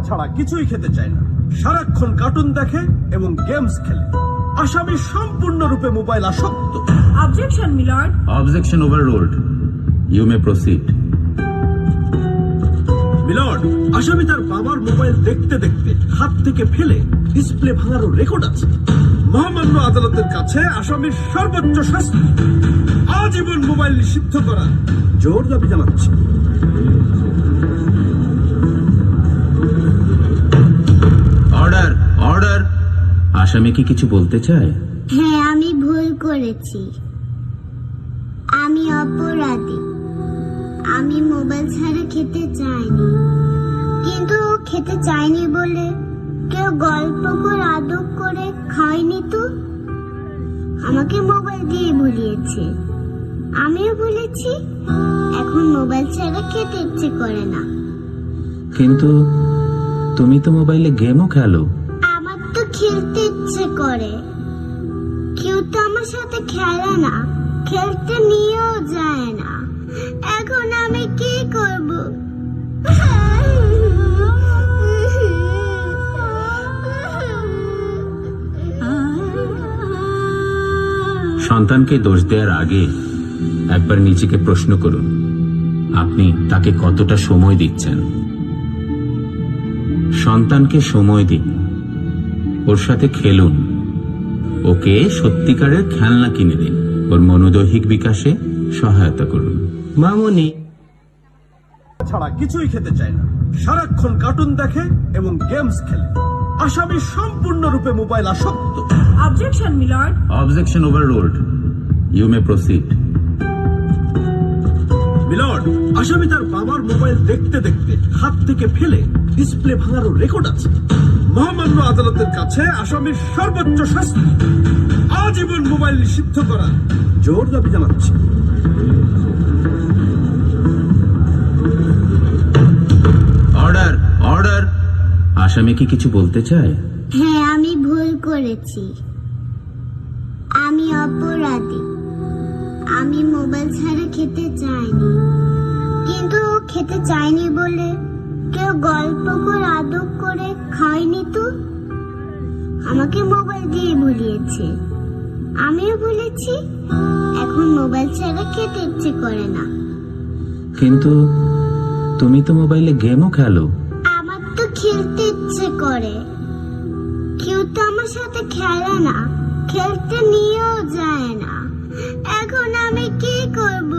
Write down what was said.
ছাড়া কিছুই খেতে চায় না, সারাক্ষণ কার্টুন দেখে এবং গেমস খেলে। আসামি সম্পূর্ণরূপে মোবাইল আসক্ত। Objection, my lord. Objection overruled. You may proceed. Milord, আসামি তার বাবার মোবাইল দেখতে দেখতে হাত থেকে ফেলে ডিসপ্লে ভাঙারও রেকর্ড আছে। মহামান্য আদালতের কাছে আসামির সর্বোচ্চ শাস্তি আজীবন মোবাইল নিষিদ্ধ করা জোর দাবি জানাচ্ছে। Order, order. আসামি কি কিছু বলতে চায়? হ্যাঁ, আমি ভুল করেছি। আমি অপরাধী। আমি মোবাইল ছাড়া খেতে চাইনি, কিন্তু খেতে চাইনি বলে কেউ গল্প করে আদর করে খায়নি তো, আমাকে মোবাইল দিয়ে ভুলিয়েছে। আমিও বলেছি এখন মোবাইল ছাড়া খেতে ইচ্ছে করে না। কিন্তু তুমি তো মোবাইলে গেমও খেলো। আমার তো খেলতে ইচ্ছে করে, কেউ তো আমার সাথে খেলে না, খেলতে নিয়েও যায় না। এখন আমি কি করব? সন্তানকে দোষ দেওয়ার আগে একবার নিজেকে প্রশ্ন করুন, আপনি তাকে কতটা সময় দিচ্ছেন। সন্তানকে সময় দিন, ওর সাথে খেলুন, ওকে সত্যিকারের খেলনা কিনে দিন, ওর মনোদৈহিক বিকাশে সহায়তা করুন। মামনি ছাড়া কিছুই খেতে চায় না, সারাক্ষণ কার্টুন দেখে এবং গেমস খেলে। আসামি সম্পূর্ণরূপে মোবাইল আসক্ত। Objection, my lord. Objection overruled. You may proceed. Milord, আসামি তার বাবার মোবাইল দেখতে দেখতে হাত থেকে ফেলে ডিসপ্লে ভাঙারও রেকর্ড আছে। মহামান্য আদালতের কাছে আসামির সর্বোচ্চ শাস্তি আজীবন মোবাইল নিষিদ্ধ করা জোর দাবি জানাচ্ছে। Order, order. আসামি কি কিছু বলতে চায়? হ্যাঁ, আমি ভুল করেছি। আমি অপরাধী। আমি মোবাইল ছাড়া খেতে চাইনি, কিন্তু খেতে চাইনি বলে কেউ গল্প করে আদর করে খায়নি তো, আমাকে মোবাইল দিয়ে ভুলিয়েছে। আমিও বলেছি এখন মোবাইল ছাড়া খেতে ইচ্ছে করে না। কিন্তু তুমি তো মোবাইলে গেমও খেলো। আমার তো খেলতে ইচ্ছে করে, কেউ তো আমার সাথে খেলে না, খেলতে নিয়েও যায় না। এখন আমি কি করব?